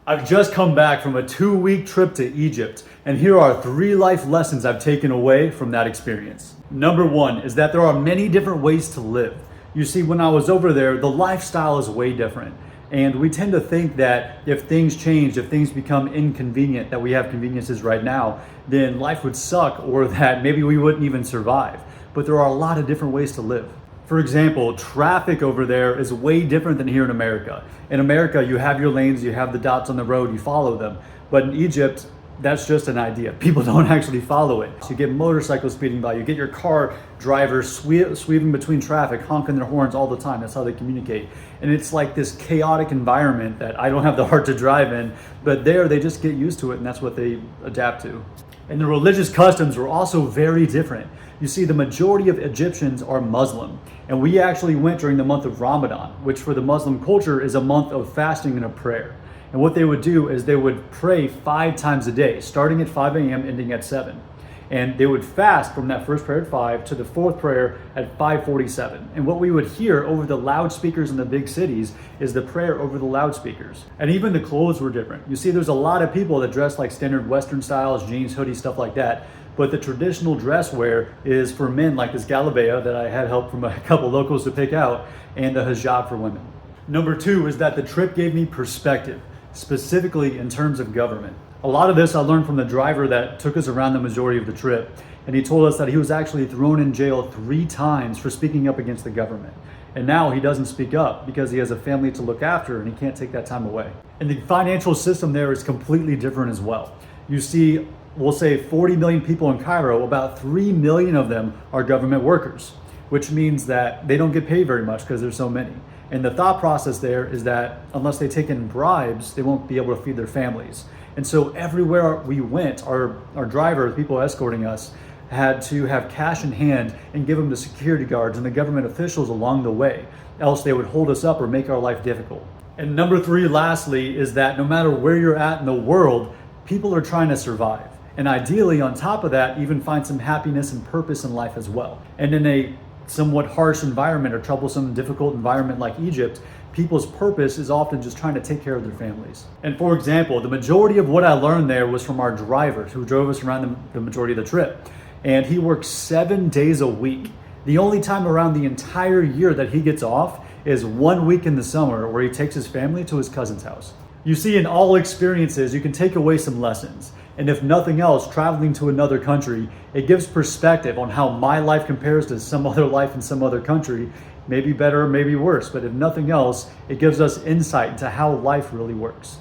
I've just come back from a 2-week trip to Egypt, and here are 3 life lessons I've taken away from that experience. Number 1 is that there are many different ways to live. You see, when I was over there, the lifestyle is way different. And we tend to think that if things change, if things become inconvenient, that we have conveniences right now, then life would suck or that maybe we wouldn't even survive. But there are a lot of different ways to live. For example, traffic over there is way different than here in America. In America, you have your lanes, you have the dots on the road, you follow them. But in Egypt, that's just an idea. People don't actually follow it. So you get motorcycles speeding by, you get your car drivers sweeping between traffic, honking their horns all the time. That's how they communicate. And it's like this chaotic environment that I don't have the heart to drive in, but there they just get used to it and that's what they adapt to. And the religious customs were also very different. You see, the majority of Egyptians are Muslim, and we actually went during the month of Ramadan, which for the Muslim culture is a month of fasting and of prayer. And what they would do is they would pray 5 times a day, starting at 5 a.m., ending at 7. And they would fast from that first prayer at 5 to the 4th prayer at 5:47. And what we would hear over the loudspeakers in the big cities is the prayer over the loudspeakers. And even the clothes were different. You see, there's a lot of people that dress like standard Western styles, jeans, hoodies, stuff like that. But the traditional dress wear is for men, like this galabeya that I had help from a couple locals to pick out, and the hijab for women. Number 2 is that the trip gave me perspective, specifically in terms of government. A lot of this I learned from the driver that took us around the majority of the trip, and he told us that he was actually thrown in jail 3 times for speaking up against the government. And now he doesn't speak up because he has a family to look after and he can't take that time away. And the financial system there is completely different as well. You see, we'll say 40 million people in Cairo, about 3 million of them are government workers, which means that they don't get paid very much because there's so many. And the thought process there is that unless they take in bribes, they won't be able to feed their families. And so everywhere we went, our driver, the people escorting us, had to have cash in hand and give them to security guards and the government officials along the way. Else they would hold us up or make our life difficult. And number 3, lastly, is that no matter where you're at in the world, people are trying to survive. And ideally, on top of that, even find some happiness and purpose in life as well. And in a somewhat harsh environment or troublesome, difficult environment like Egypt, people's purpose is often just trying to take care of their families. And for example, the majority of what I learned there was from our driver who drove us around the majority of the trip. And he works 7 days a week. The only time around the entire year that he gets off is 1 week in the summer where he takes his family to his cousin's house. You see, in all experiences, you can take away some lessons. And if nothing else, traveling to another country, it gives perspective on how my life compares to some other life in some other country. Maybe better, maybe worse, but if nothing else, it gives us insight into how life really works.